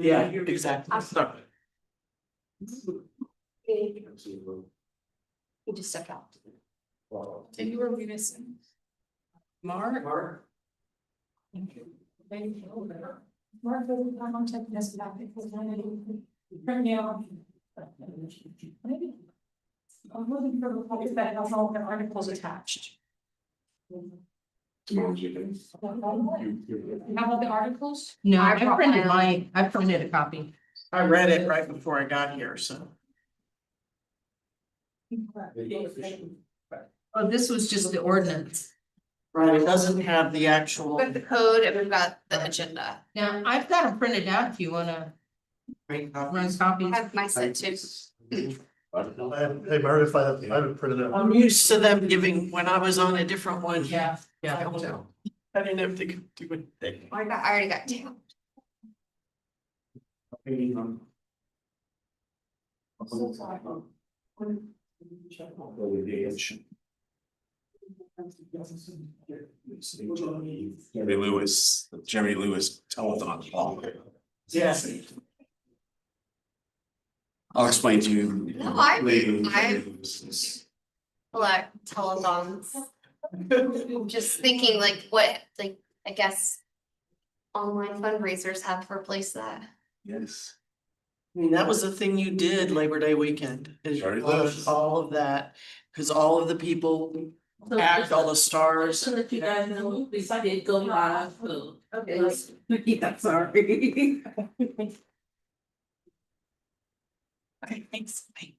Yeah, exactly. Sorry. You just step out. And you were missing. Mark? Mark doesn't have on check this back because I didn't print me out. Maybe. I'm looking for the copy that has all the articles attached. Tomorrow's your day. You have all the articles? No, I I brought printed mine. I printed a copy. I read it right before I got here, so. Oh, this was just the ordinance. Right, it doesn't have the actual. We've got the code and we've got the agenda. Now, I've got them printed out if you wanna run I copies. have my set too. Hey, Meredith, I haven't printed it. I'm used to them giving, when I was on a different one. Yeah, I yeah. don't know. I didn't have to do anything. I already got two. Jerry Lewis telethon call. Yes. I'll explain to you. No, Like telethons. Just thinking like what, like, I guess. Online fundraisers have replaced that. Yes. I mean, that was the thing you did Labor Day weekend, is Sorry, was Liz. all of that, cause all of the people act, all the stars. So that you guys know, we did go live, so. Okay. Yeah, sorry. Okay, thanks. Bye.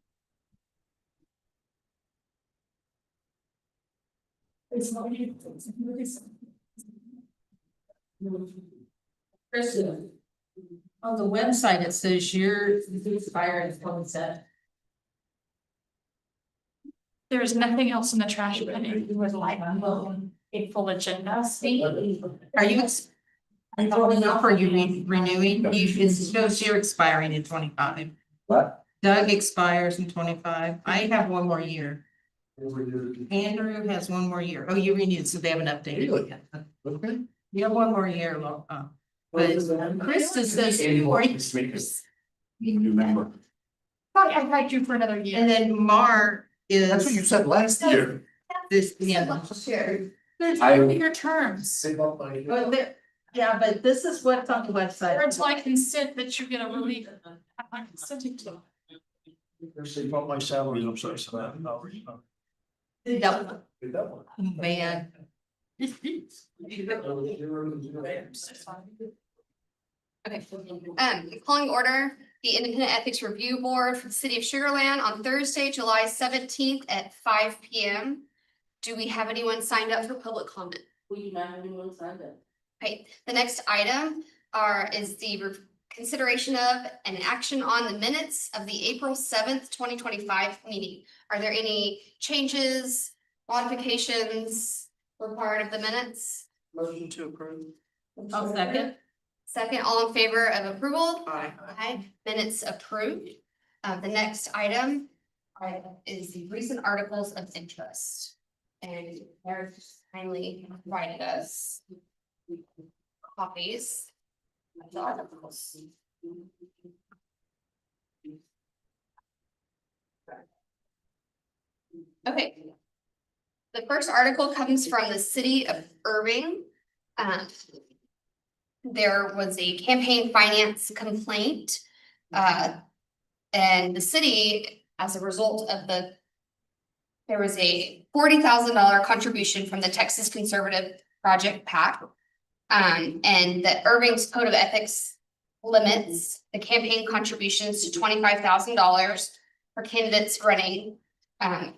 Kristen, on the website, it says your expired in 27. There is nothing else in the trash bin if you would like a full agenda. Are you voting up or are you renewing? It shows you're expiring in 25. What? Doug expires in 25. I have one more year. Andrew has one more year. Oh, you renewed, so they haven't updated it yet. Okay. You have one more year, but Krista says 4 years. New member. Thought I had you for another year. And then Mark is. That's what you said last year. This, yeah. There's I- your terms. But there, yeah, but this is what's on the Or website. it's like consent that you're gonna relieve. I'm consenting to. They bought my salary, I'm sorry, so Double that one. ban. Okay, calling order the Independent Ethics Review Board for the City of Sugar Land on Thursday, July 17th at 5 p.m. Do we have anyone signed up for public comment? We do not have anyone signed up. Okay, the next item is the consideration of an action on the minutes of the April 7th, 2025 meeting. Are there any changes, modifications required of the minutes? Motion to approve. I'll second. Second, all in favor of approval? Aye. Aye, minutes approved. The next item is the recent articles of interest. And Eric kindly provided us copies of the articles. Okay. The first article comes from the city of Irving. There was a campaign finance complaint. And the city, as a result of there was a $40,000 contribution from the Texas Conservative Project PAC. And the Irving's Code of Ethics limits the campaign contributions to $25,000 for candidates running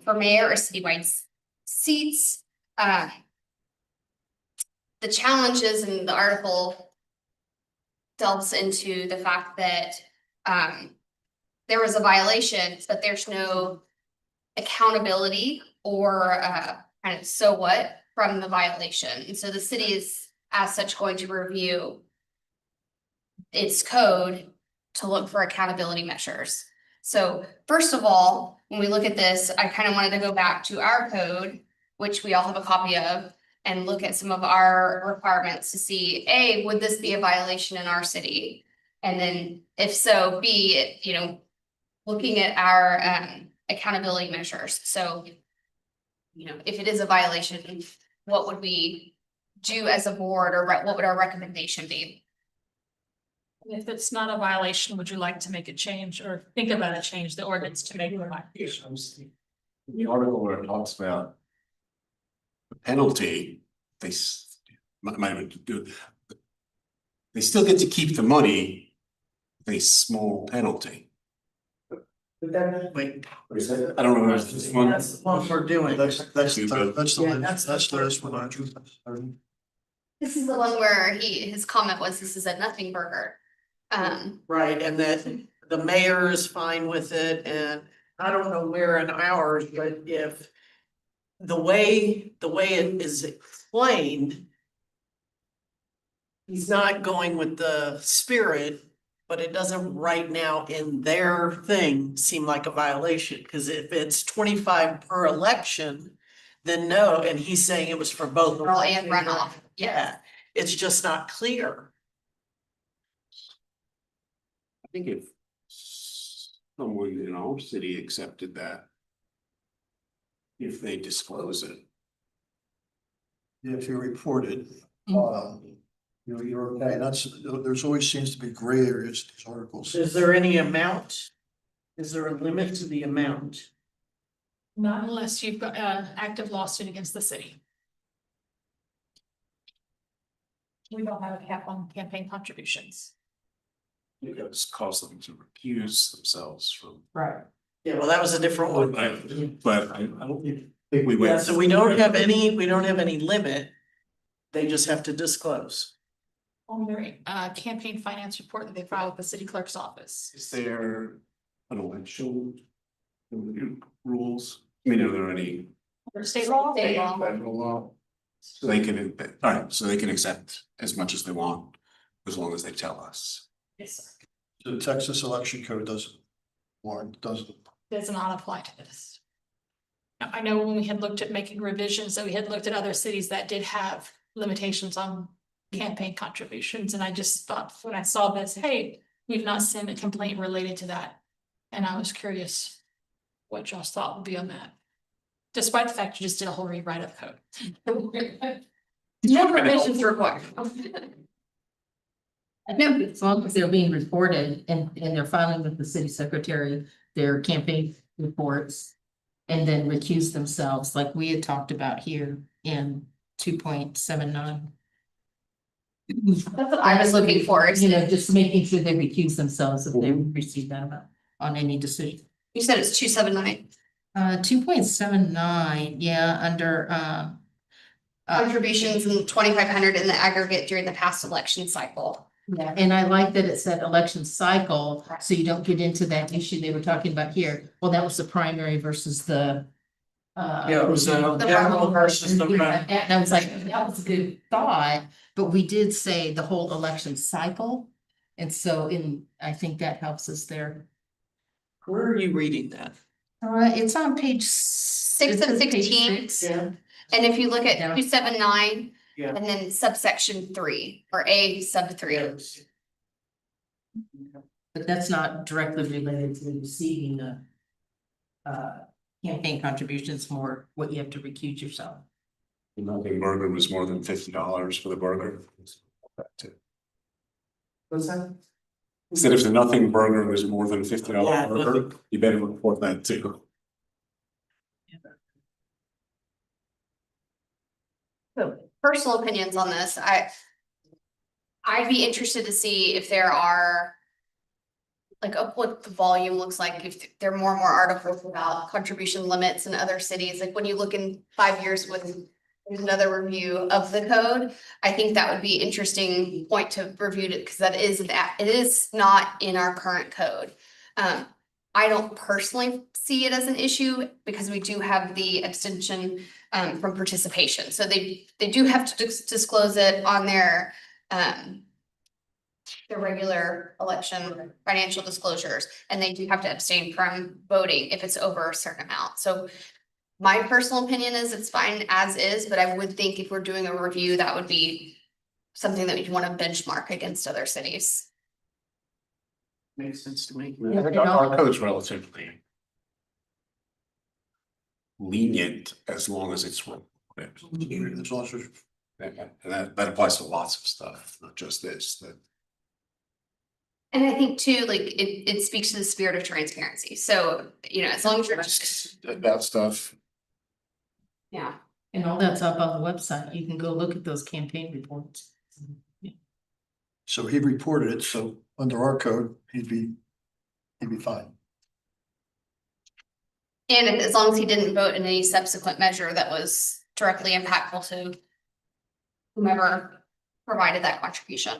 for mayor or citywide seats. The challenges in the article delves into the fact that there was a violation, but there's no accountability or kind of so what from the violation. And so the city is as such going to review its code to look for accountability measures. So first of all, when we look at this, I kind of wanted to go back to our code, which we all have a copy of, and look at some of our requirements to see, A, would this be a violation in our city? And then if so, B, looking at our accountability measures, so. If it is a violation, what would we do as a board, or what would our recommendation be? If it's not a violation, would you like to make a change or think about a change, the ordinance to make it a violation? The article where it talks about the penalty, might do. They still get to keep the money, with a small penalty. Wait, I don't know. If this one. that's what we're doing. That's the, Yeah, that's the that's first one. This is the one where his comment was, this is a nothing burger. Right, and that the mayor is fine with it, and I don't know where in ours, but if. The way it is explained. He's not going with the spirit, but it doesn't right now in their thing seem like a violation, because if it's 25 per election. Then no, and he's saying it was for both. Runoff and runoff, Yeah, it's just not clear. I think if someone in our city accepted that. If they disclose it. If you report it, Mm. you're okay, there's always seems to be gray areas in these articles. Is there any amount? Is there a limit to the amount? Not unless you've got an active lawsuit against the city. We don't have a cap on campaign contributions. It does cause them to recuse themselves from. Right. Yeah, well, that was a different one. But I don't think we Yeah, went. so we don't have any limit. They just have to disclose. On their campaign finance report that they file with the city clerk's office. Is there an election rules? I mean, are there any Under state law? State law. federal law? So they can, all right, so they can accept as much as they want, as long as they tell us. Yes, sir. The Texas election code doesn't. Does not apply to this. Now, I know when we had looked at making revisions, that we had looked at other cities that did have limitations on campaign contributions, and I just thought, when I saw this, hey, we've not seen a complaint related to that. And I was curious what y'all's thought would be on that. Despite the fact you just did a whole rewrite of code. No revisions required. No, as long as they're being reported and they're filing with the city secretary, their campaign reports. And then recuse themselves, like we had talked about here in 2.79. That's what I was looking for. Just making sure they recuse themselves if they receive that amount on any decision. You said it's 279. 2.79, yeah, under Contributions and 2,500 in the aggregate during the past election cycle. yeah, and I like that it said election cycle, so you don't get into that issue they were talking about here. Well, that was the primary versus the. Yeah, it was general versus the. And I was like, that was a good thought, but we did say the whole election cycle. And so I think that helps us there. Where are you reading that? It's on page. 6 of 16. Yeah. And if you look at Yeah. 279 Yeah. and then subsection 3 or A sub 3. But that's not directly related to receiving the. Campaign contributions, more what you have to recuse yourself. The Nothing burger was more than $50 for the burger. What's that? Said if the nothing burger was more than $50 Yeah, burger, you better report that too. So personal opinions on this, I'd be interested to see if there are like what the volume looks like, if there are more and more articles about contribution limits in other cities, like when you look in 5 years with another review of the code, I think that would be interesting point to review it, because it is not in our current code. I don't personally see it as an issue because we do have the abstention from participation. So they do have to disclose it on their regular election financial disclosures, and they do have to abstain from voting if it's over a certain amount. So my personal opinion is it's fine as is, but I would think if we're doing a review, that would be something that we want to benchmark against other cities. Makes sense to me. I think our code's relatively lenient as long as it's reported. As long as it's And that applies to lots of stuff, not just this, that. And I think too, like, it speaks to the spirit of transparency. So, you know, as long as you're just, About stuff. yeah. And all that's up on the website. You can go look at those campaign reports. So he reported it, so under our code, he'd be fine. And as long as he didn't vote in any subsequent measure that was directly impactful to whomever provided that contribution.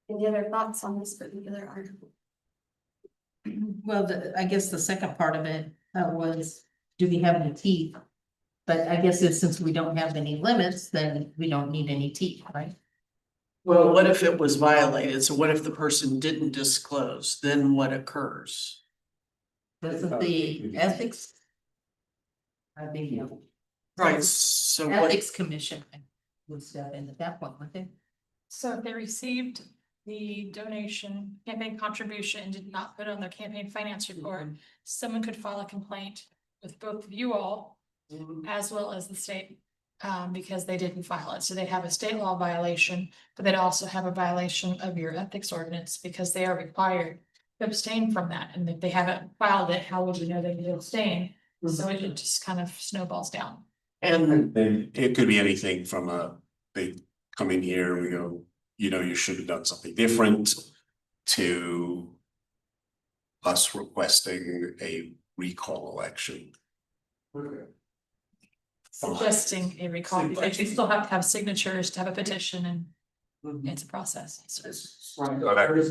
Any other thoughts on this particular article? Well, I guess the second part of it was, do we have any teeth? But I guess since we don't have any limits, then we don't need any teeth, right? Well, what if it was violated? So what if the person didn't disclose? Then what occurs? Doesn't the ethics? I think, Right, so what, ethics commission would step in at that point, wouldn't they? So if they received the donation, campaign contribution and did not put on their campaign finance report, someone could file a complaint with both of you all as well as the state. Because they didn't file it. So they have a state law violation, but they'd also have a violation of your ethics ordinance because they are required to abstain from that. And if they haven't filed it, how would you know they can abstain? So it just kind of snowballs down. and And it could be anything from they come in here and we go, you know, you should have done something different, to us requesting a recall election. Suggesting a recall, because you still have to have signatures to have a petition and it's a process. there's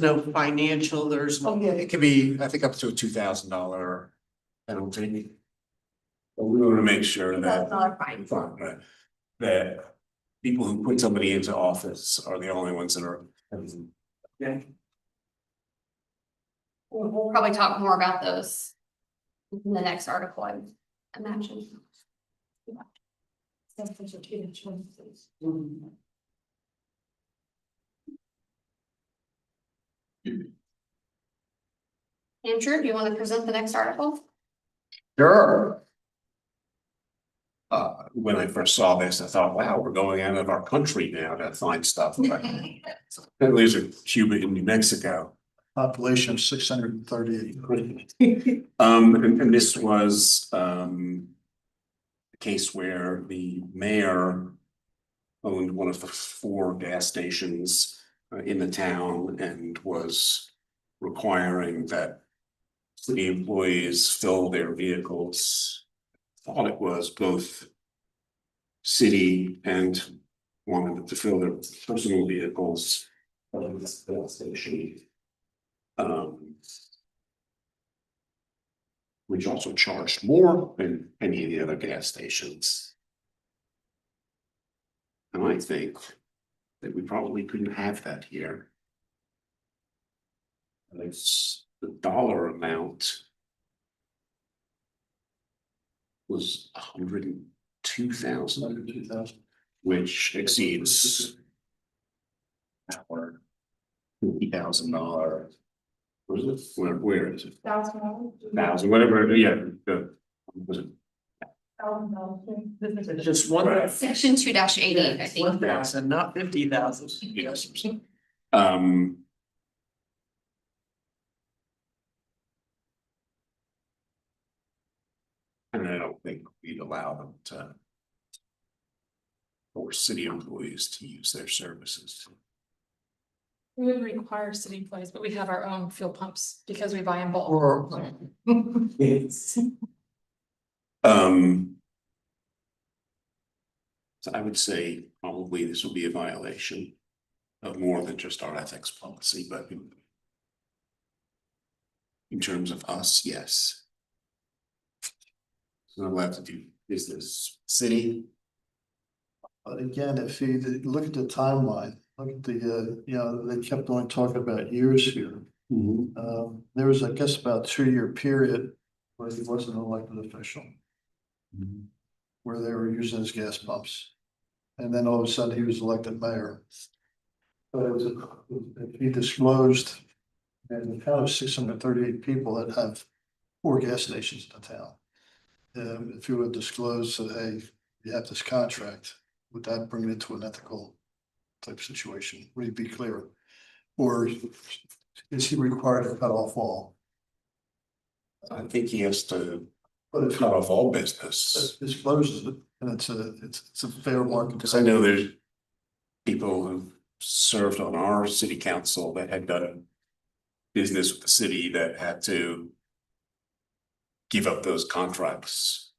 no financial, there's no. It could be, I think, up to a $2,000 penalty. But we want to make sure that. Fine. Fine, right. That people who put somebody into office are the only ones that are. Yeah. We'll probably talk more about those in the next article, I imagine. Andrew, do you want to present the next article? Sure. When I first saw this, I thought, wow, we're going out of our country now to find stuff. At least in Cuba and New Mexico. Population of 638. And this was, a case where the mayor owned one of the 4 gas stations in the town and was requiring that city employees fill their vehicles. Thought it was both city and wanted them to fill their personal vehicles at the gas station. Which also charged more than any of the other gas stations. And I think that we probably couldn't have that here. It's the dollar amount was $102,000, which exceeds our $50,000. Where is it? $1,000, whatever, yeah, was it? Just one, Section 2-80, I think. 1,000, not 50,000. Yes. And I don't think we'd allow them to force city employees to use their services. We would require city employees, but we have our own fuel pumps because we buy in bulk. Or So I would say probably this will be a violation of more than just our ethics policy, but in terms of us, yes. So I'm allowed to do business, city. But again, if you look at the timeline, look at the, they kept on talking about years here. There was, I guess, about a 2-year period where he wasn't an elected official, where they were using his gas pumps. And then all of a sudden he was elected mayor. But if he disclosed, and the town of 638 people that have 4 gas stations in the town. If you would disclose that, hey, you have this contract, would that bring it to an ethical type situation? Would it be clear? Or is he required to cut off all? I think he has to But if cut off all business. he discloses it, and it's a fair market. Because I know there's people who served on our city council that had done business with the city that had to give up those contracts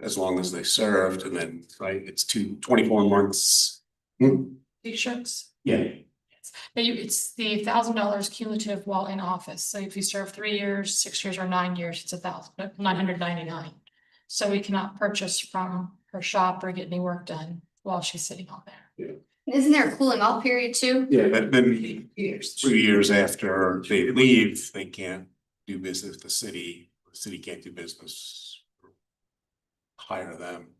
as long as they served, and then, right, it's 24 months. T-shirts. Yeah. It's the $1,000 cumulative while in office. So if you serve 3 years, 6 years, or 9 years, it's $1,999. So we cannot purchase from her shop or get any work done while she's sitting on there. Isn't there a cooling off period too? Yeah, but then 2 years after they leave, they can't do business with the city can't do business. Hire them.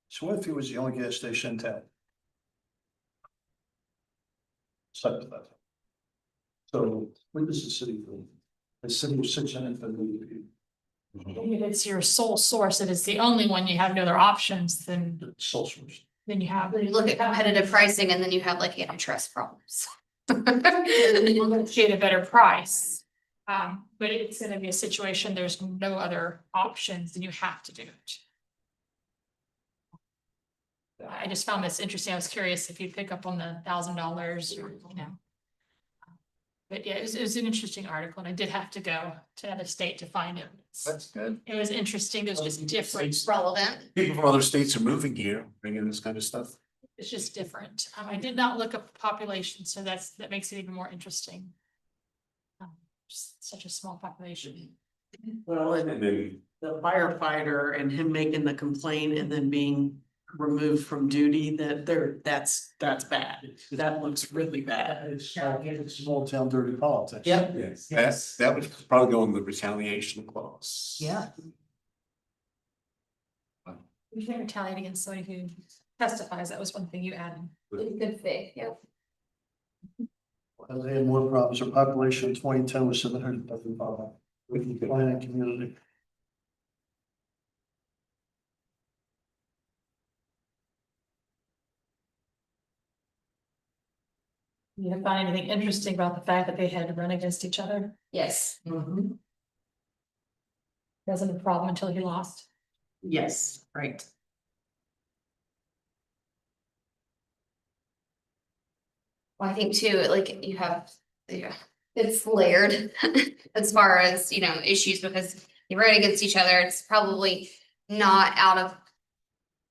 So what if he was the only gas station in town? Something like that. So what does the city do? The city was 650 people. If it's your sole source, it is the only one, you have no other options, then Sole source. you have. When you look at competitive pricing and then you have like antitrust problems. You'll negotiate a better price. But it's gonna be a situation, there's no other options, then you have to do it. I just found this interesting. I was curious if you'd pick up on the $1,000 or, you know. But yeah, it was an interesting article, and I did have to go to another state to find it. That's good. It was interesting. It was just different. Relevant. People from other states are moving here, bringing this kind of stuff. It's just different. I did not look up the population, so that makes it even more interesting. Just such a small population. Well, and And then, the firefighter and him making the complaint and then being removed from duty, that's bad. That looks really bad. It's small town dirty politics. Yep. yes, that would probably go in the retaliation clause. Yeah. You can't retaliate against somebody who testifies. That was one thing you added. In good faith, yeah. And they had more problems. Their population in 2010 was 735. With the planning community. You didn't find anything interesting about the fact that they had to run against each other? Yes. Wasn't a problem until he lost. Yes, right. Well, I think too, like you have, yeah, it's layered as far as, you know, issues because you run against each other. It's probably not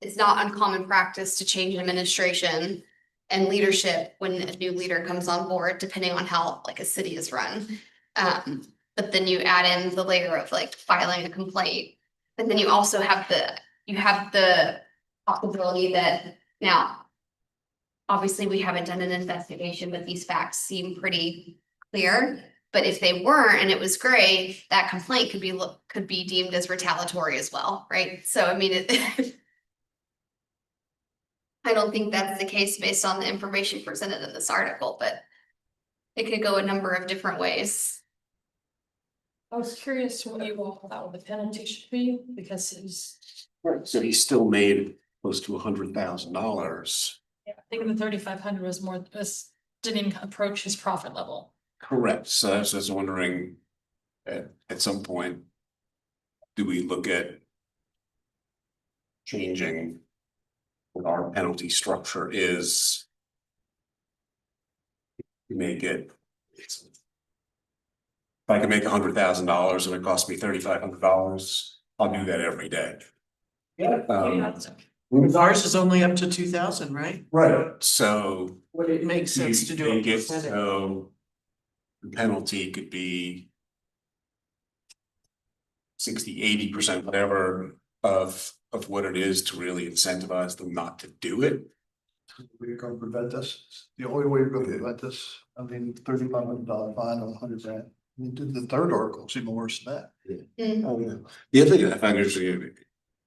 it's not uncommon practice to change administration and leadership when a new leader comes on board, depending on how like a city is run. But then you add in the layer of like filing a complaint. And then you also have the possibility that now, obviously, we haven't done an investigation, but these facts seem pretty clear. But if they weren't and it was gray, that complaint could be deemed as retaliatory as well, right? So I mean, I don't think that's the case based on the information presented in this article, but it could go a number of different ways. I was curious what you all thought the penalty should be, because it was, Right, so he still made close to $100,000. yeah, I think the 3,500 didn't even approach his profit level. Correct, so I was just wondering, at some point, do we look at changing what our penalty structure is? Make it. If I can make $100,000 and it costs me $3,500, I'll do that every day. Yeah. Ours is only up to 2,000, right? Right. So. Would it make sense to do a Make it percentage? so the penalty could be 60–80%, whatever, of what it is to really incentivize them not to do it. We're gonna prevent this. The only way we're gonna prevent this, I mean, $3,500 fine on 100 grand. I mean, the third article is even worse than that. Oh, yeah. The other thing I find is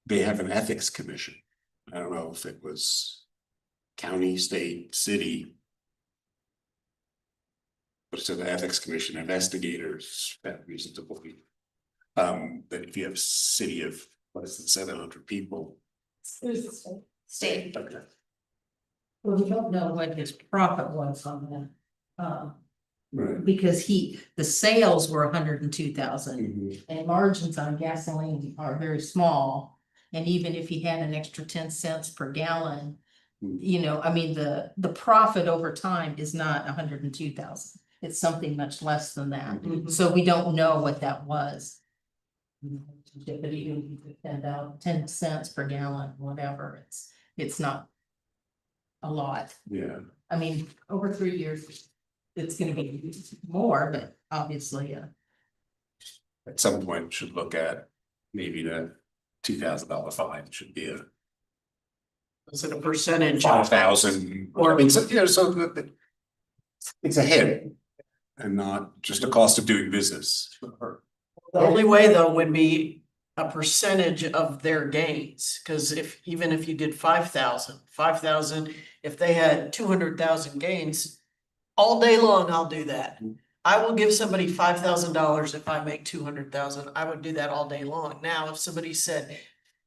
they have an ethics commission. I don't know if it was county, state, city. But it's an ethics commission, investigators, that reason to believe. That if you have a city of, what is it, 700 people. State. Okay. Well, we don't know what his profit was on that. Right. Because the sales were 102,000 and margins on gasoline are very small. And even if he had an extra 10 cents per gallon, you know, I mean, the profit over time is not 102,000. It's something much less than that. So we don't know what that was. But even if you send out 10 cents per gallon, whatever, it's not a lot. Yeah, I mean, over 3 years, it's gonna be more, but obviously, at some point should look at maybe the $2,000 fine should be a Is it a percentage? 5,000, or I mean, so, you know, so that it's a hit and not just a cost of doing business. The only way though would be a percentage of their gains, cause even if you did 5,000, if they had 200,000 gains. All day long, I'll do that. I will give somebody $5,000 if I make 200,000. I would do that all day long. Now, if somebody said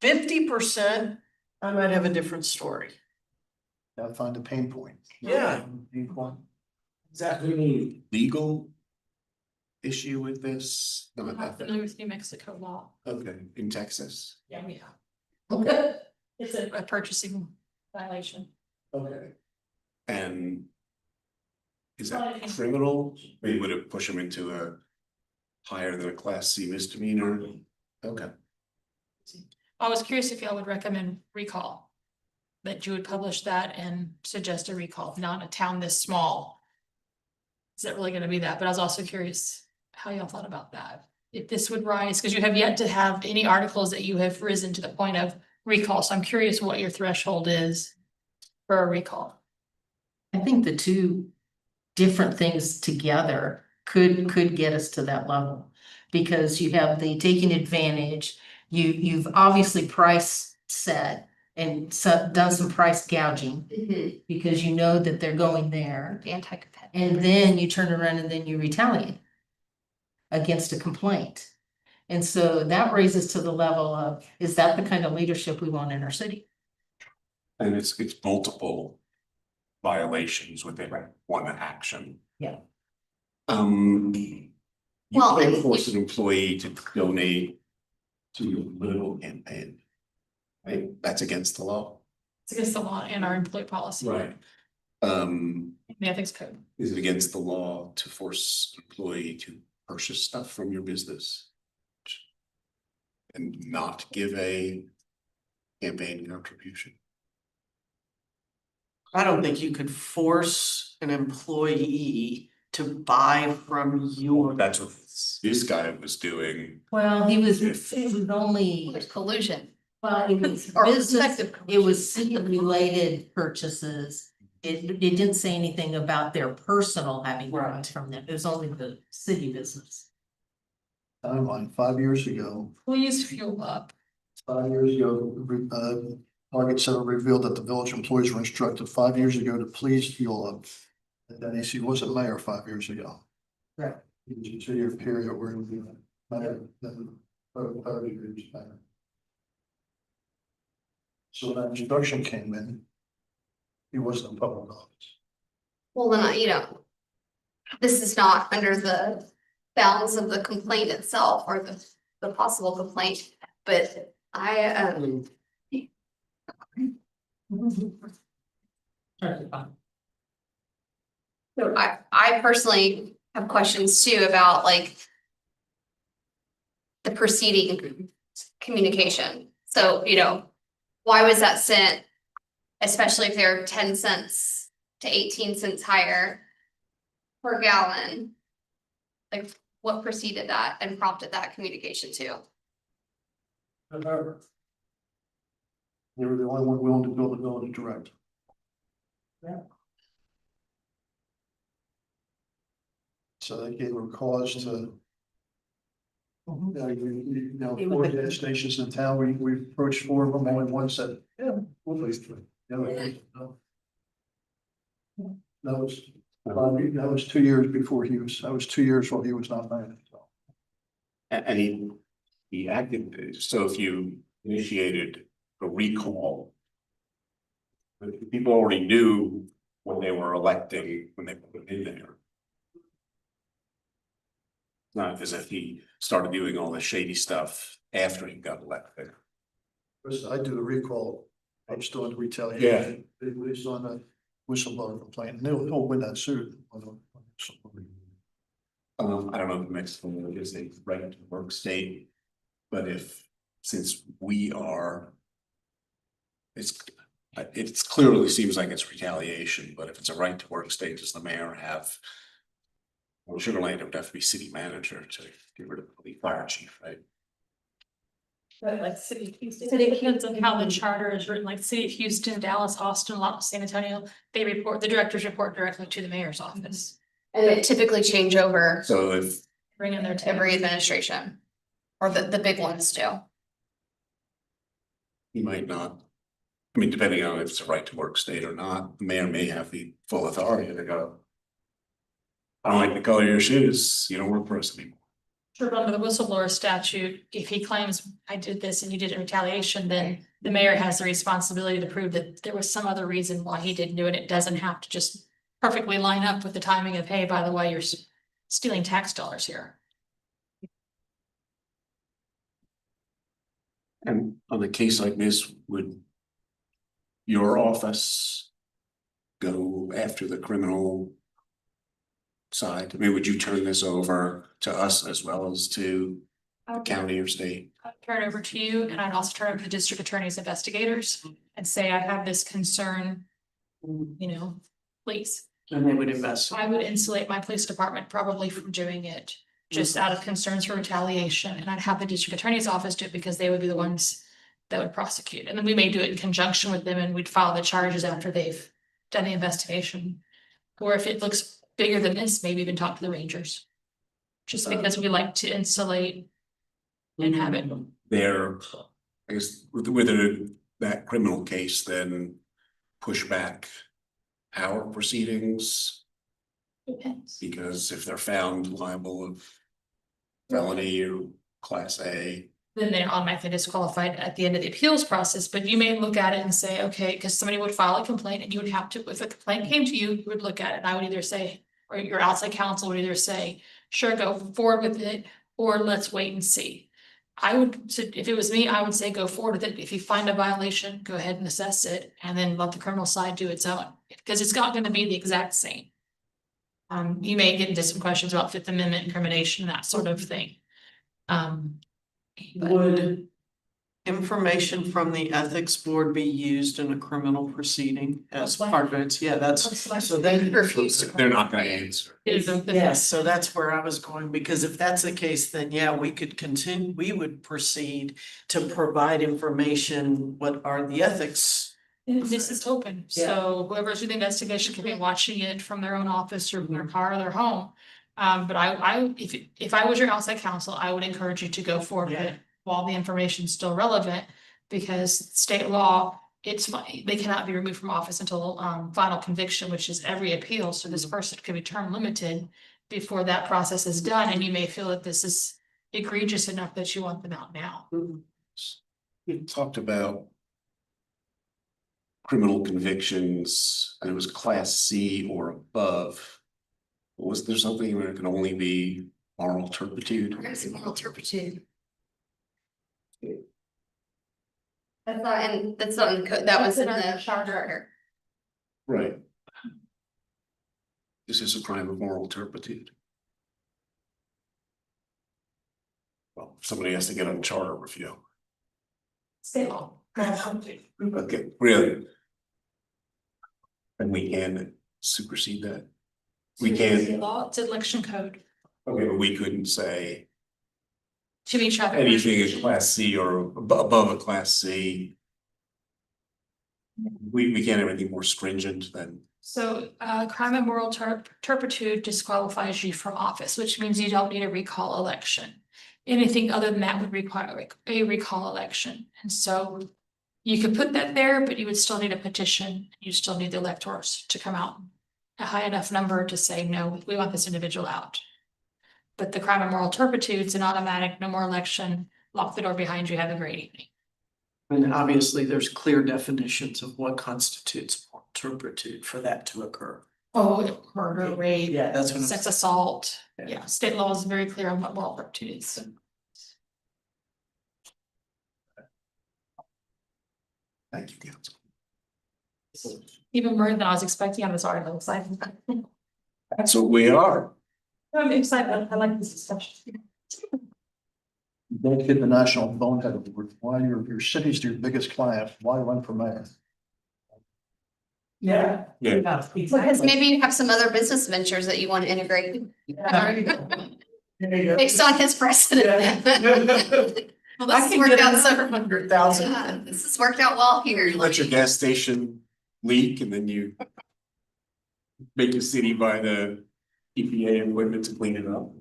50%, I might have a different story. Gotta find a pain point. Yeah. Pain point. Exactly. Any legal issue with this? No, I'm not familiar with New Mexico law. okay, in Texas. Yeah, we have. Okay. It's a purchasing violation. Okay. And is that criminal? We would have pushed him into a higher than a class C misdemeanor? Okay. I was curious if y'all would recommend recall. That you would publish that and suggest a recall, not a town this small. Is it really gonna be that? But I was also curious how y'all thought about that. If this would rise, because you have yet to have any articles that you have risen to the point of recall, so I'm curious what your threshold is for a recall. I think the two different things together could get us to that level. Because you have the taking advantage, you've obviously price set and done some price gouging. Because you know that they're going there, Anti-competitive. and then you turn around and then you retaliate against a complaint. And so that raises to the level of, is that the kind of leadership we want in our city? And it's multiple violations within one action. Yeah. You Well, can't and force an employee to donate to your political campaign. Right, that's against the law. It's against the law and our employee policy. Um, The ethics code. is it against the law to force an employee to purchase stuff from your business? And not give a campaign contribution? I don't think you could force an employee to buy from your. That's what this guy was doing. Well, it was only, There's collusion. well, it was Or business, effective it was city-related purchases. It didn't say anything about their personal having funds from them. It was only the city business. Timeline, 5 years ago, Please fuel up. 5 years ago, Target Center revealed that the village employees were instructed 5 years ago to please fuel up. And then he wasn't mayor 5 years ago. Right. It was a 2-year period where he was mayor, then 30 years mayor. So that instruction came in. He wasn't in public office. Well, then, this is not under the bounds of the complaint itself or the possible complaint, but so I personally have questions too about like the preceding communication. So, why was that sent? Especially if they're 10 cents to 18 cents higher per gallon. Like, what preceded that and prompted that communication too? They were the only one willing to build the village direct. Yeah. So that gave her cause to. Mhm. It 4 was a- gas stations in town, we approached 4 of them, only one said, yeah, we'll lease 3. The other three, no. That was, that was 2 years before that was 2 years while he was not mayor, so. And he acted, so if you initiated a recall. People already knew when they were electing, when they put it in there. Not as if he started doing all the shady stuff after he got elected. First, I do the recall, I was doing the retaliation. It was on a whistleblower complaint, and he'll win that suit. I don't know if Mexico is a right to work state, but since we are. It's clearly seems like it's retaliation, but if it's a right to work state, does the mayor have? Well, Sugar Land would have to be city manager to get rid of the fire chief, right? But like City of Houston, it depends on how the charter is written, like City of Houston, Dallas, Austin, San Antonio, the directors report directly to the mayor's office. And they typically change over So if Bring in their. every administration. Or the big ones do. he might not. I mean, depending on if it's a right to work state or not, the mayor may have the full authority to go. I don't like the color of your shoes, you don't work for us anymore. Sure, under the whistleblower statute, if he claims I did this and you did it in retaliation, then the mayor has the responsibility to prove that there was some other reason why he didn't do it. It doesn't have to just perfectly line up with the timing of, hey, by the way, you're stealing tax dollars here. And on a case like this, would your office go after the criminal side? I mean, would you turn this over to us as well as to the county or state? I'd turn it over to you, and I'd also turn it over to the district attorney's investigators and say, I have this concern, you know, please. And they would investigate. I would insulate my police department probably from doing it, just out of concerns for retaliation, and I'd have the district attorney's office do it because they would be the ones that would prosecute, and then we may do it in conjunction with them and we'd file the charges after they've done the investigation. Or if it looks bigger than this, maybe even talk to the Rangers. Just because we like to insulate and have it. There, I guess, with that criminal case, then push back our proceedings, Depends. because if they're found liable of felony or class A. Then they're automatically disqualified at the end of the appeals process, but you may look at it and say, okay, because somebody would file a complaint and you would have to, if a complaint came to you, you would look at it, and I would either say, or your outside counsel would either say, sure, go forward with it, or let's wait and see. I would, so if it was me, I would say go forward with it. If you find a violation, go ahead and assess it, and then let the criminal side do its own, because it's not gonna be the exact same. You may get into some questions about Fifth Amendment incrimination, that sort of thing. But- Would information from the ethics board be used in a criminal proceeding as That's why- part of it? Yeah, that's, so they they refuse to. They're not gonna answer. Yes, so that's where I was going, because if that's the case, then yeah, we could continue, we would proceed to provide information, what are the ethics? This is open, so whoever's doing the investigation can be watching it from their own office or their car or their home. But if I was your outside counsel, I would encourage you to go forward with it while the information's still relevant. Because state law, they cannot be removed from office until final conviction, which is every appeal, so this person could be term limited before that process is done, and you may feel that this is egregious enough that you want them out now. We talked about criminal convictions, and it was class C or above. Was there something where it can only be moral turpitude? There's moral turpitude. That's not in the code, that was in the charter. Right. This is a crime of moral turpitude. Well, somebody has to get on charter review. State law. Okay, really? And we can supersede that? We can, Law, it's election code okay, but we couldn't say to each other. anything in class C or above a class C. We can't have anything more stringent than, So, crime of moral turpitude disqualifies you from office, which means you don't need a recall election. Anything other than that would require a recall election, and so you could put that there, but you would still need a petition. You still need the electors to come out and a high enough number to say, no, we want this individual out. But the crime of moral turpitude is an automatic, no more election, lock the door behind you, have a great evening. And obviously, there's clear definitions of what constitutes moral turpitude for that to occur. Oh, murder, rape, Yeah, that's what I'm sex saying. assault. Yeah. Yeah, state law is very clear on what moral turpitude is. Thank you, council. Even more than I was expecting on this article, excited. That's what we are. I'm excited, I like this discussion. Don't get the national bonehead award. Why your city's your biggest client? Why run for mayor? Yeah. Yeah. Because maybe you have some other business ventures that you want to integrate based on his precedent. Well, this has worked out so. 100,000. Yeah, this has worked out well here. You let your gas station leak and then you make the city buy the EPA equipment to clean it up.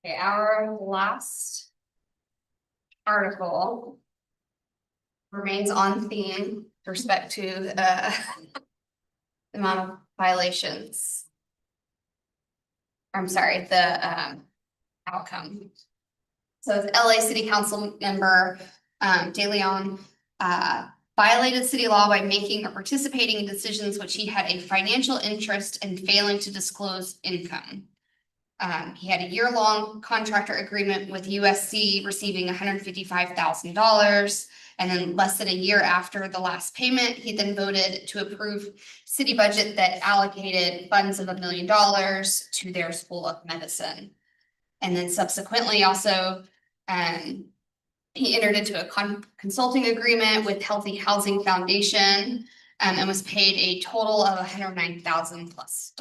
Okay, our last article remains on theme with respect to the amount of violations. I'm sorry, the outcome. So the LA City Council member De Leon violated city law by making or participating in decisions which he had a financial interest in failing to disclose income. He had a year-long contractor agreement with USC receiving $155,000. And then less than a year after the last payment, he then voted to approve city budget that allocated funds of $1 million to their School of Medicine. And then subsequently also, he entered into a consulting agreement with Healthy Housing Foundation and was paid a total of $109,000 plus.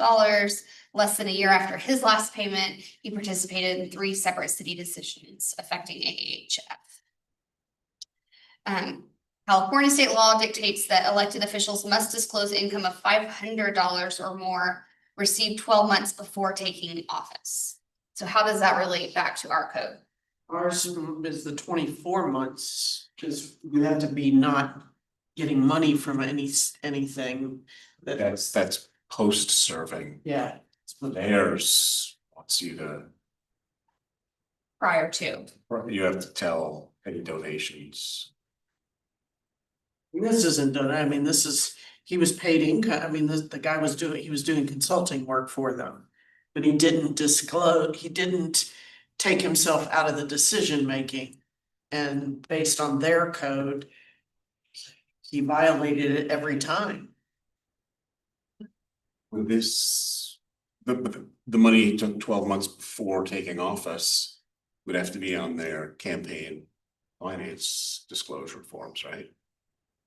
Less than a year after his last payment, he participated in 3 separate city decisions affecting AHF. California state law dictates that elected officials must disclose income of $500 or more received 12 months before taking office. So how does that relate back to our code? Ours is the 24 months, because you have to be not getting money from anything that, That's post serving. yeah. Theirs wants you to, Prior to. you have to tell any donations. This isn't done, I mean, this is, he was paid income, I mean, the guy was doing consulting work for them. But he didn't disclose, he didn't take himself out of the decision making. And based on their code, he violated it every time. With this, the money he took 12 months before taking office would have to be on their campaign finance disclosure forms, right?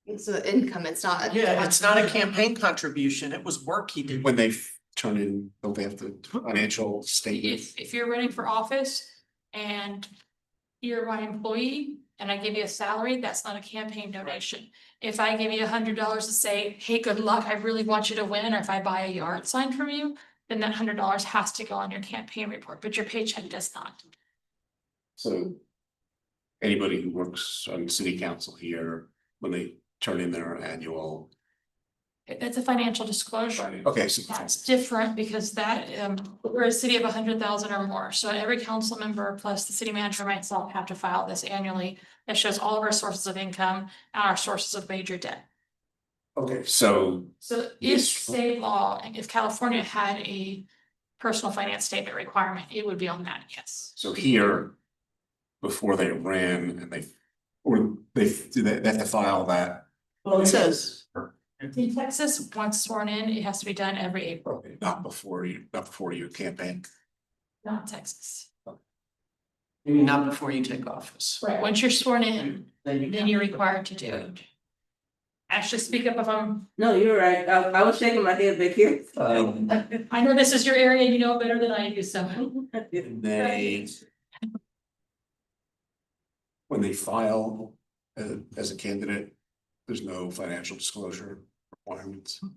It's the income, it's not. Yeah, it's not a campaign contribution, it was work he did. When they turn in, don't they have the financial statement? If you're running for office and you're my employee and I give you a salary, that's not a campaign donation. If I give you $100 to say, hey, good luck, I really want you to win, or if I buy a yard sign from you, then that $100 has to go on your campaign report, but your paycheck does not. So anybody who works on city council here, when they turn in their annual, It's a financial disclosure. okay, so That's different because that, we're a city of 100,000 or more, so every council member plus the city manager and myself have to file this annually. That shows all of our sources of income and our sources of major debt. okay, so So if state law, if California had a personal finance statement requirement, it would be on that, yes. so here, before they ran and they have to file that. Well, it says, In Texas, once sworn in, it has to be done every April, Okay, not before you campaign. not Texas. maybe not before you take office. Right, once you're sworn in, Then then you're required to do it. Actually, speak up if I'm, No, you're right. I was shaking my head back here. I know this is your area, you know better than I do, so. They. When they file as a candidate, there's no financial disclosure requirements. Are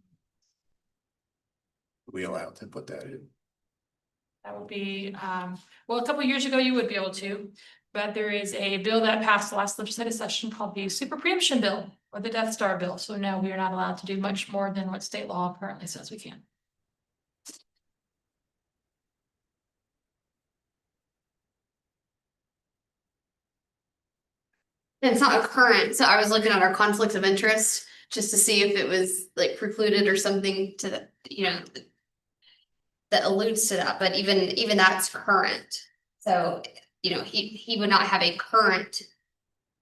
we allowed to put that in? That would be, well, a couple years ago, you would be able to. But there is a bill that passed the last legislative session called the Super Preemption Bill or the Death Star Bill. So no, we are not allowed to do much more than what state law currently says we can. And it's not a current, so I was looking at our conflict of interest just to see if it was like precluded or something to the, you know. That alludes to that, but even that's current. So, you know, he would not have a current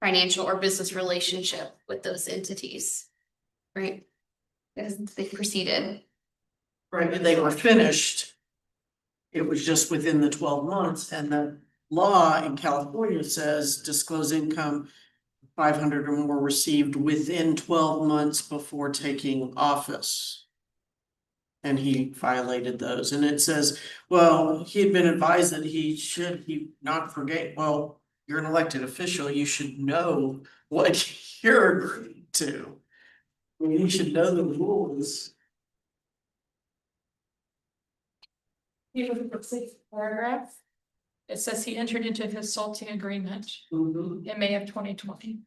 financial or business relationship with those entities. Right? Because they proceeded. Right, and they were finished. It was just within the 12 months, and the law in California says disclose income 500 or more received within 12 months before taking office. And he violated those, and it says, well, he had been advised that he not forget, well, you're an elected official, you should know what you're agreeing to. I mean, you should know the rules. You look at the sixth paragraph. It says he entered into a consulting agreement in May of 2020.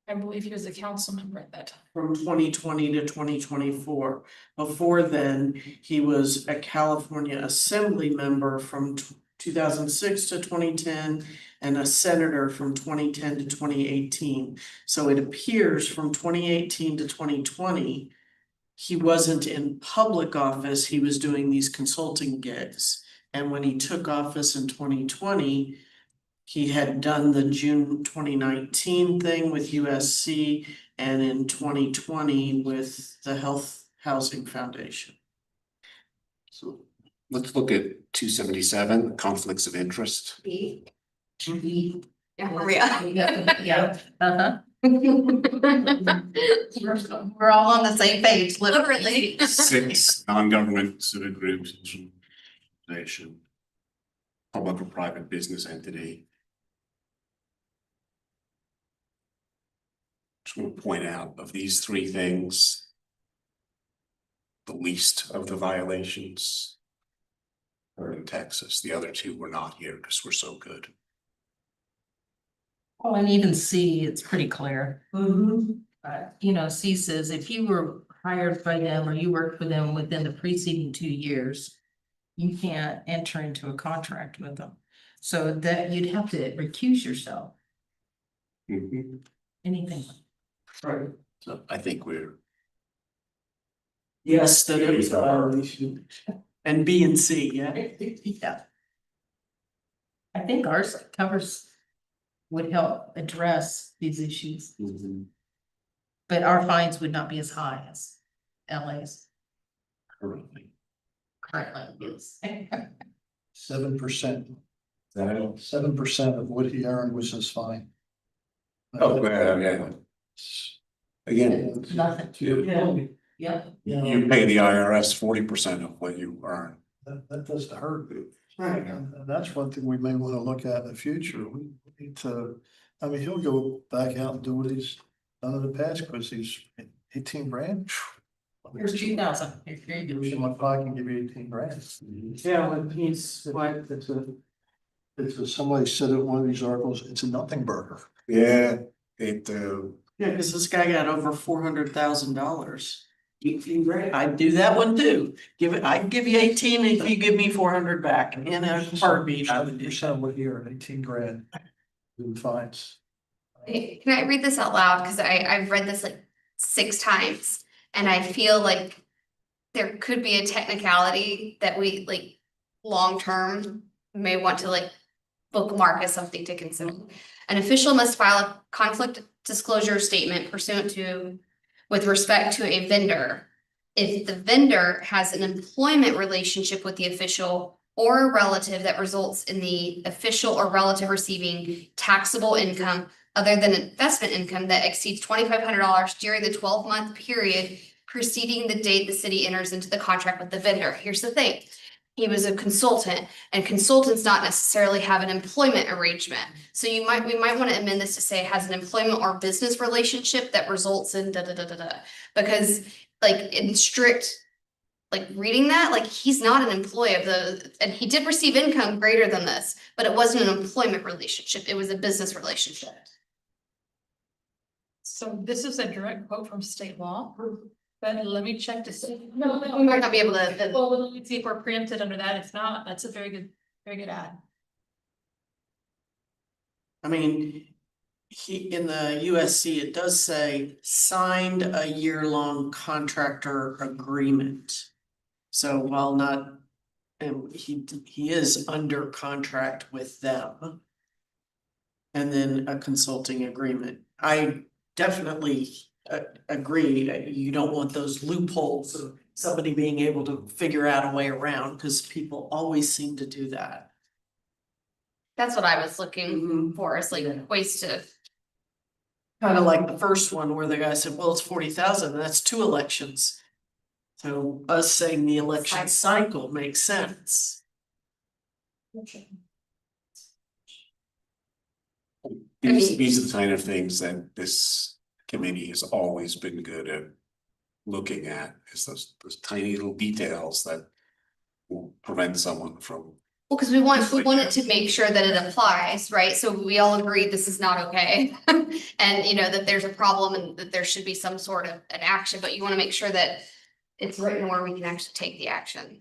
I believe he was a council member at that time. From 2020 to 2024. Before then, he was a California Assembly member from 2006 to 2010 and a senator from 2010 to 2018. So it appears from 2018 to 2020, he wasn't in public office, he was doing these consulting gigs. And when he took office in 2020, he had done the June 2019 thing with USC and in 2020 with the Health Housing Foundation. So let's look at 277, conflicts of interest. B. Yeah, Maria. Yeah, uh-huh. We're all on the same page, literally. 6, non-government civic groups, organization, public or private business entity. Just want to point out of these three things, the least of the violations are in Texas. The other two were not here because we're so good. Oh, and even C, it's pretty clear. You know, C says if you were hired by them or you worked for them within the preceding 2 years, you can't enter into a contract with them. So that you'd have to recuse yourself, anything. Right. So I think we're, Yes, that it was a violation. And B and C, yeah. Yeah. I think ours covers, would help address these issues, but our fines would not be as high as LA's currently. currently is. 7%. Oh, 7% of what he earned was his fine. yeah. Again, Nothing. Yeah. Yep. you pay the IRS 40% of what you earn. That doesn't hurt. Right. And that's one thing we may want to look at in the future. We need to, I mean, he'll go back out and do what he's done in the past because he's 18 grand. Here's 2,000. Here you go. Give him a pocket and give you 18 grand. Yeah, when he's like, Somebody said it in one of these articles, it's a nothing burger. Yeah, it, yeah, cause this guy got over $400,000. I'd do that one too. I'd give you 18 if you give me 400 back in a heartbeat. I would do that. 7% what year, 18 grand in fines. Can I read this out loud? Cause I've read this like 6 times and I feel like there could be a technicality that we like long-term may want to like bookmark as something to consider. An official must file a conflict disclosure statement pursuant to with respect to a vendor. If the vendor has an employment relationship with the official or a relative that results in the official or relative receiving taxable income other than investment income that exceeds $2,500 during the 12-month period preceding the date the city enters into the contract with the vendor. Here's the thing. He was a consultant and consultants not necessarily have an employment arrangement. So we might want to amend this to say has an employment or business relationship that results in da da da da da. Because like in strict like reading that, like he's not an employee of the, and he did receive income greater than this, but it wasn't an employment relationship, it was a business relationship. So this is a direct quote from state law, but let me check to see. We might not be able to, Well, let me see if we're preempted under that. If not, that's a very good ad. I mean, in the USC, it does say signed a year-long contractor agreement. So while not, and he is under contract with them. And then a consulting agreement. I definitely agree, you don't want those loopholes of somebody being able to figure out a way around, because people always seem to do that. that's what I was looking Mhm. for, is like ways to. Kind of like the first one where the guy said, well, it's 40,000, that's 2 elections. So us saying the election cycle makes sense. These are the kind of things that this committee has always been good at looking at, is those tiny little details that will prevent someone from. Well, because we wanted to make sure that it applies, right? So we all agree this is not okay. And you know, that there's a problem and that there should be some sort of an action, but you want to make sure that it's written where we can actually take the action.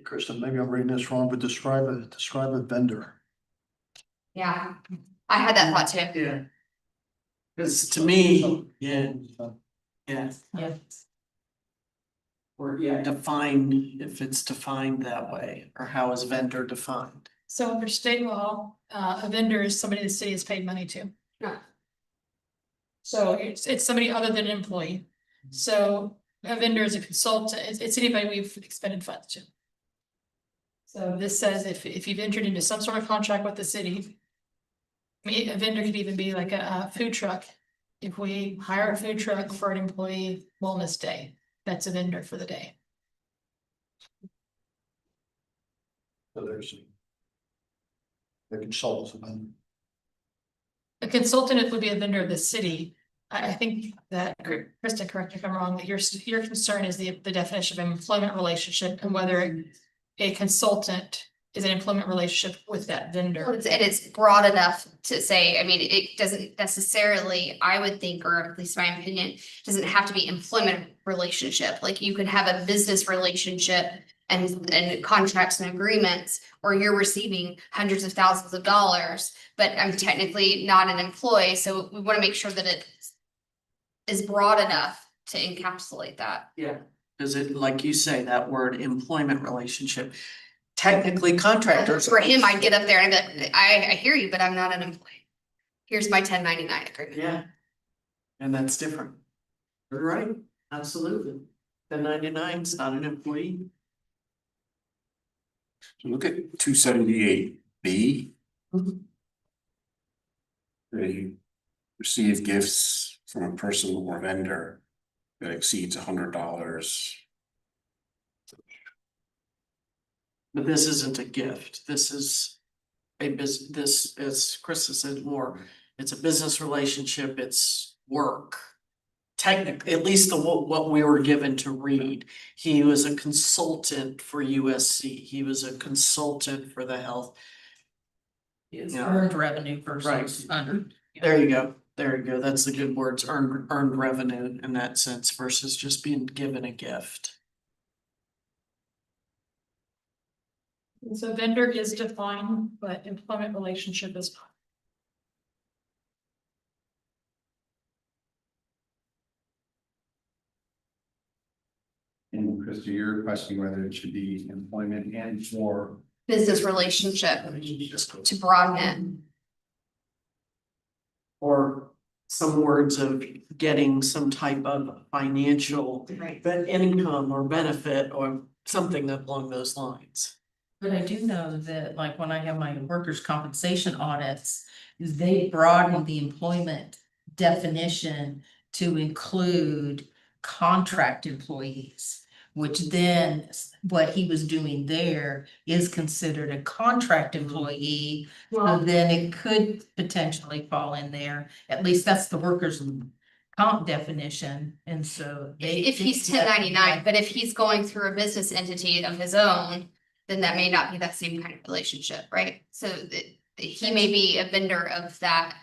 Kristen, maybe I'm reading this wrong, but describe a vendor. Yeah, I had that thought too. Yeah. Cause to me, yeah, yeah. Yeah. Or yeah, define if it's defined that way, or how is vendor defined? So under state law, a vendor is somebody the city has paid money to. Yeah. So it's somebody other than an employee. So a vendor is a consultant, it's anybody we've expended funds to. So this says if you've entered into some sort of contract with the city. I mean, a vendor could even be like a food truck. If we hire a food truck for an employee wellness day, that's a vendor for the day. So there's. The consultants. A consultant would be a vendor of the city. I think that, Kristen, correct me if I'm wrong, that your concern is the definition of employment relationship and whether a consultant is an employment relationship with that vendor. And it's broad enough to say, I mean, it doesn't necessarily, I would think, or at least my opinion, doesn't have to be employment relationship. Like you could have a business relationship and contracts and agreements, or you're receiving hundreds of thousands of dollars, but I'm technically not an employee. So we want to make sure that it is broad enough to encapsulate that. Yeah. Cause it, like you say, that word employment relationship, technically contractors. For him, I'd get up there and I'd be like, I hear you, but I'm not an employee. Here's my 1099 agreement. Yeah. And that's different. You're right, absolutely. The 99's not an employee. So look at 278B. Mhm. They receive gifts from a person or vendor that exceeds $100. But this isn't a gift, this is a this, as Krista said more, it's a business relationship, it's work. Technically, at least what we were given to read, he was a consultant for USC, he was a consultant for the health. It's Yeah. earned revenue Right. versus under. There you go, that's the good words, earned revenue in that sense versus just being given a gift. And so vendor is defined, but employment relationship is not. And Krista, you're questioning whether it should be employment and or. Business relationship to broaden it. Or some words of getting some type of financial Right. income or benefit or something along those lines. But I do know that, like, when I have my workers' compensation audits, they broaden the employment definition to include contract employees, which then what he was doing there is considered a contract employee. So then it could potentially fall in there. At least that's the workers' comp definition, and so they. If he's 1099, but if he's going through a business entity of his own, then that may not be that same kind of relationship, right? So that he may be a vendor of that.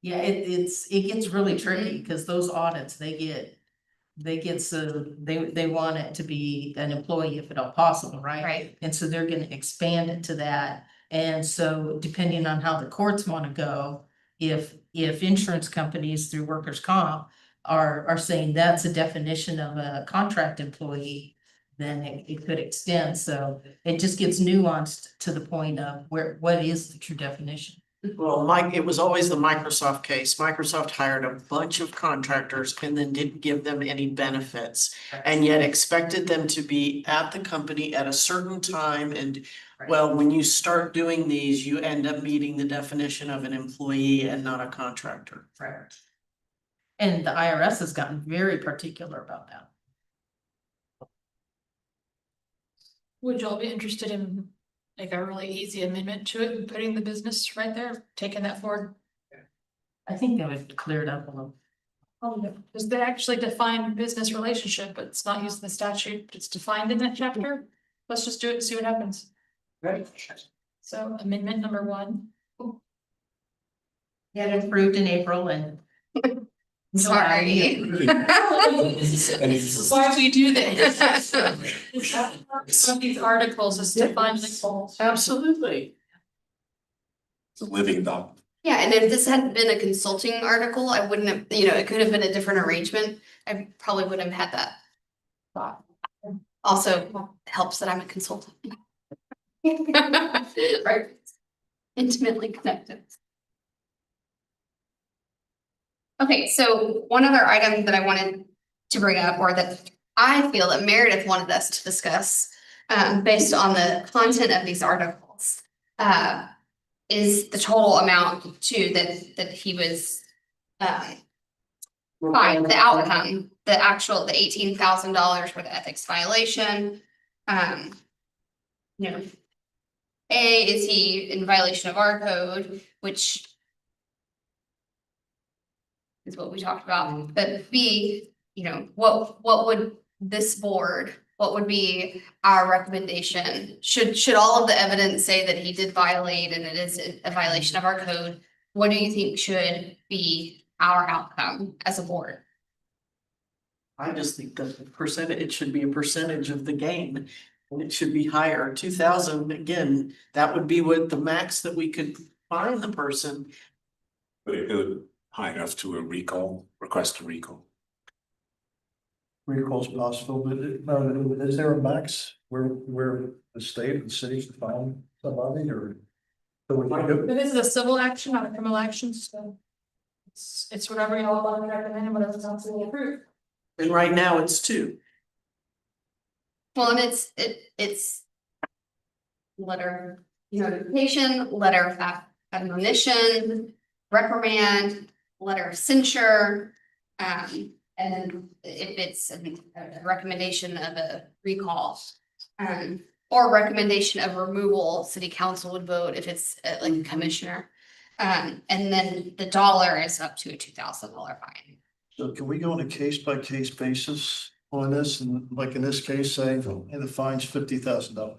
Yeah, it gets really tricky, because those audits, they get so, they want it to be an employee if at all possible, right? Right. And so they're gonna expand it to that, and so depending on how the courts wanna go, if insurance companies through workers' comp are saying that's a definition of a contract employee, then it could extend, so it just gets nuanced to the point of what is the true definition? Well, Mike, it was always the Microsoft case. Microsoft hired a bunch of contractors and then didn't give them any benefits. And yet expected them to be at the company at a certain time and, well, when you start doing these, you end up meeting the definition of an employee and not a contractor. Right. And the IRS has gotten very particular about that. Would y'all be interested in like a really easy amendment to it and putting the business right there, taking that forward? I think that would clear it up a little. Because they actually define business relationship, but it's not used in the statute, it's defined in that chapter. Let's just do it and see what happens. Right. So amendment number 1. Get it approved in April and. Sorry. Why we do this? Some of these articles is defined like. Absolutely. It's a living document. Yeah, and if this hadn't been a consulting article, I wouldn't have, it could have been a different arrangement. I probably wouldn't have had that thought. Also helps that I'm a consultant. Right. Intimately connected. Okay, so one other item that I wanted to bring up, or that I feel that Meredith wanted us to discuss, based on the content of these articles, is the total amount too that he was, fine, the outcome, the $18,000 for the ethics violation. A, is he in violation of our code, which is what we talked about, but B, what would this board, what would be our recommendation? Should all of the evidence say that he did violate and it is a violation of our code? What do you think should be our outcome as a board? I just think that the percentage, it should be a percentage of the gain. And it should be higher. 2,000, again, that would be what the max that we could fine the person. But it would high enough to request a recall. Recall's possible, but is there a max where the state and cities define somebody or? So we can do, This is a civil action, not a criminal action, so. It's whatever y'all want to recommend and whatever council approve. And right now it's 2. Well, and it's letter of notification, letter of admonition, reprimand, letter of censure. And then if it's a recommendation of a recall, or recommendation of removal, city council would vote if it's like a commissioner. And then the dollar is up to a $2,000 fine. so can we go on a case by case basis on this and like in this case saying, and the fine's $50,000?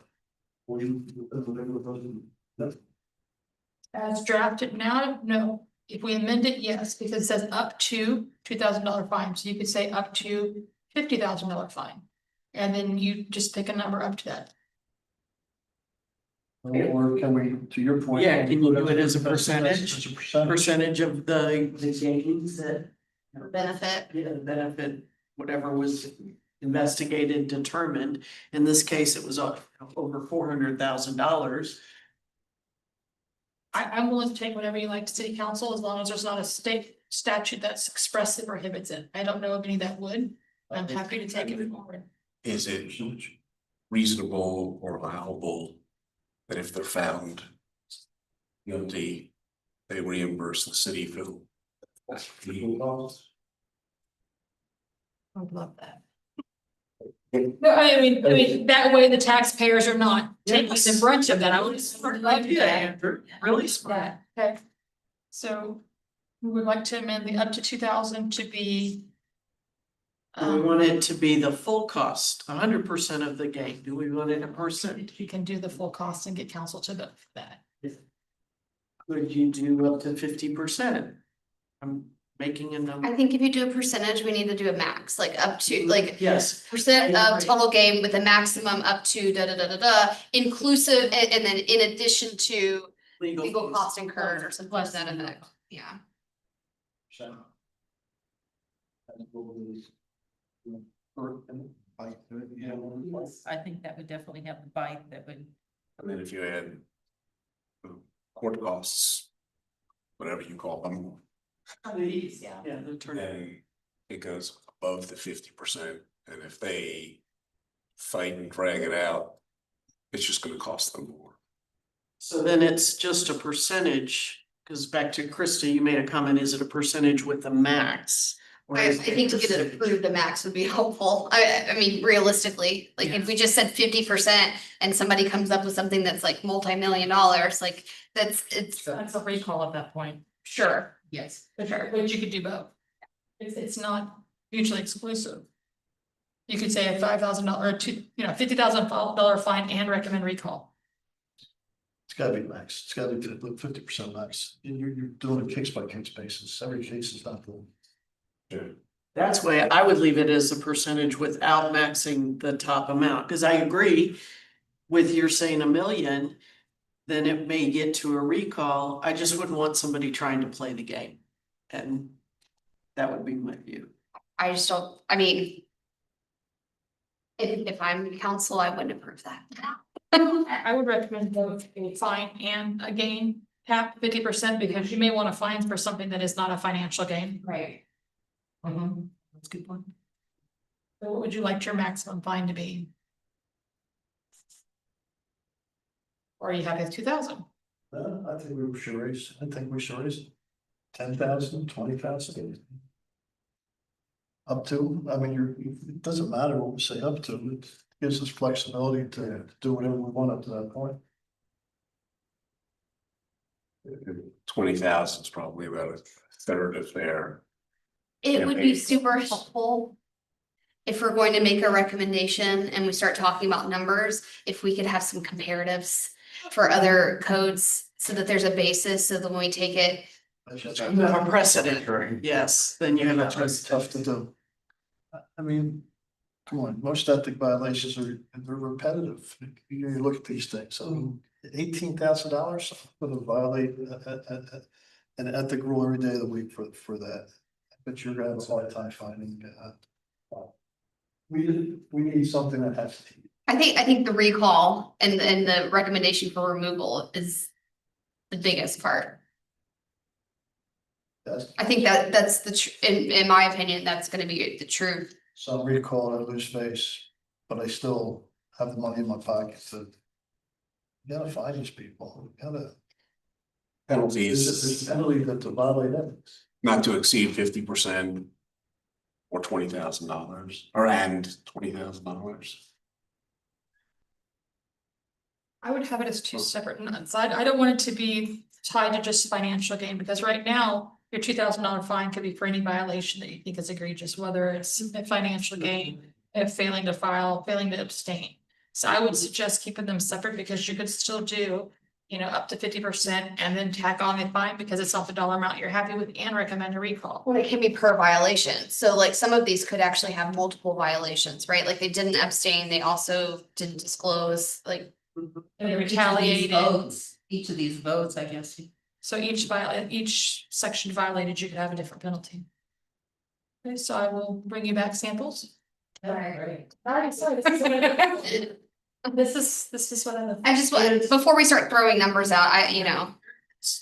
As drafted now, no. If we amend it, yes, because it says up to $2,000 fine, so you could say up to $50,000 fine. And then you just pick a number up to that. Or can we, to your point? Yeah, can you do it as a percentage? As a percentage? Percentage of the gains that Benefit. benefit, whatever was investigated, determined. In this case, it was over $400,000. I'm willing to take whatever you like to city council, as long as there's not a state statute that expressly prohibits it. I don't know of any that would. I'm happy to take it forward. Is it reasonable or allowable that if they're found guilty, they reimburse the city for legal costs? I would love that. No, I mean, that way the taxpayers are not taking the brunt of that. I would sort of like Yeah, that. Andrew, really smart. Yeah, okay. So We would like to amend the up to 2,000 to be. Do we want it to be the full cost, 100% of the game? Do we want it a percent? You can do the full cost and get council to vote for that. Could you do up to 50%? I'm making a number. I think if you do a percentage, we need to do a max, like up to, like, Yes, percent I of agree. total game with a maximum up to inclusive, and then in addition to legal fees. cost incurred or something to that effect, yeah. So. And we'll be, or, and bike, you know, Yes, I think that would definitely have the bike that would. And then if you add court costs, whatever you call them, Yeah. Yeah, the attorney. then it goes above the 50%. And if they fight and drag it out, it's just gonna cost them more. So then it's just a percentage, because back to Krista, you made a comment, is it a percentage with the max? Or I is it a think to get it percentage? approved, the max would be helpful. I mean, realistically, like if we just said 50% and somebody comes up with something that's like multi-million dollars, like it's That's a recall at that point. sure. Yes. But you could do both. It's not mutually exclusive. You could say a $5,000 or $50,000 fine and recommend recall. it's gotta be max, it's gotta be 50% max. You're doing a case by case basis, every case is not the. That's why I would leave it as a percentage without maxing the top amount, because I agree with your saying 1 million, then it may get to a recall. I just wouldn't want somebody trying to play the game. And that would be my view. I just don't, I mean. If I'm counsel, I wouldn't approve that. I would recommend both a fine and a gain cap 50% because you may want to fine for something that is not a financial gain. Right. That's a good point. So what would you like your maximum fine to be? Or are you happy with 2,000? I think we should raise, I think we should raise 10,000, 20,000. Up to, I mean, it doesn't matter what we say up to, it gives us flexibility to do whatever we want up to that point. 20,000 is probably about a third of their. It would be Campaign. super helpful. If we're going to make a recommendation and we start talking about numbers, if we could have some comparatives for other codes so that there's a basis, so that when we take it. You have a precedent, yes, then you have a That's precedent. tough to do. I mean, come on, most ethic violations are, they're repetitive. You look at these things, I mean, $18,000 for to violate an ethic rule every day of the week for that. But you're gonna have a hard time finding. We need something that has. I think the recall and the recommendation for removal is the biggest part. I think that's in my opinion, that's gonna be the truth. Some recall, I lose face, but I still have the money in my pocket to. You gotta find these people, you gotta. Penalties. It's penalty that to violate ethics. Not to exceed 50%. Or $20,000 or and $20,000. I would have it as two separate nuts. I don't want it to be tied to just financial gain, because right now, your $2,000 fine could be for any violation that you think is egregious, whether it's a financial gain, if failing to file, failing to abstain. So I would suggest keeping them separate because you could still do, up to 50% and then tack on the fine because it's not the dollar amount you're happy with and recommend a recall. Well, it can be per violation. So like some of these could actually have multiple violations, right? Like they didn't abstain, they also didn't disclose, like. And they retaliated. Each of these votes, I guess. So each section violated, you could have a different penalty. Okay, so I will bring you back samples. Right. Alright, sorry, this is what I. This is what I. I just want, before we start throwing numbers out,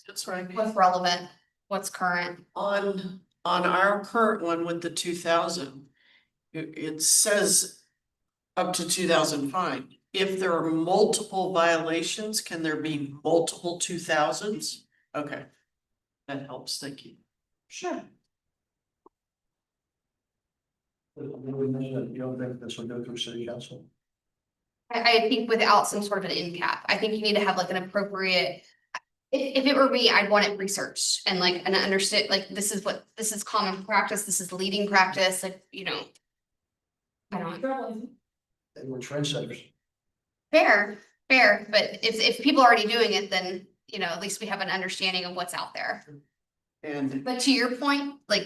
That's right. what's relevant, what's current. On our current one with the 2,000, it says up to 2,000 fine. If there are multiple violations, can there be multiple 2,000s? Okay, that helps, thank you. Sure. You don't think this will go through city council? I think without some sort of an end cap, I think you need to have like an appropriate. If it were me, I'd want it researched and like, and understood, like, this is common practice, this is leading practice, like, you know. I don't, They were trendsetters. fair, but if people are already doing it, then, you know, at least we have an understanding of what's out there. And But to your point, like,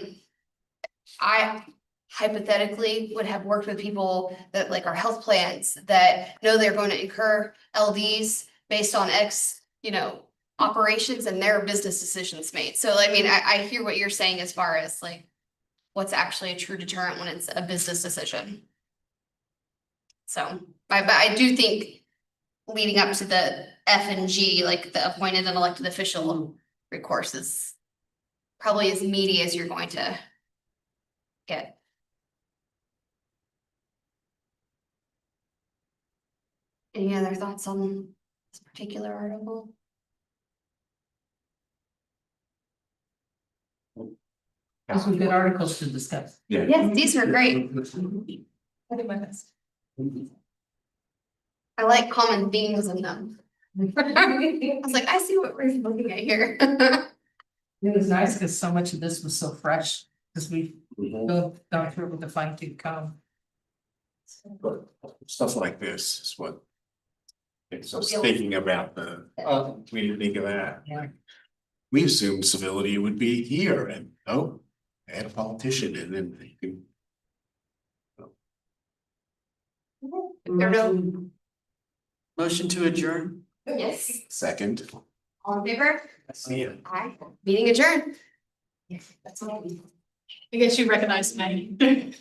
I hypothetically would have worked with people that like are health plans that know they're going to incur LDs based on X, you know, operations and their business decisions made. So I mean, I hear what you're saying as far as like what's actually a true deterrent when it's a business decision. So, but I do think leading up to the F and G, like the appointed and elected official recourse is probably as meaty as you're going to get. Any other thoughts on this particular article? Those were good articles to discuss. Yeah. Yes, these were great. I think my best. I like common themes in them. I was like, I see what we're looking at here. It was nice because so much of this was so fresh, because we've Mhm. gone through it with a fine tooth comb. But stuff like this is what. It's just thinking about we didn't think of that. Yeah. We assumed civility would be here and, oh, they had a politician and then they can. There no, motion to adjourn. yes, Second. all in favor? See ya. Aye. Meeting adjourned. I guess you recognize me.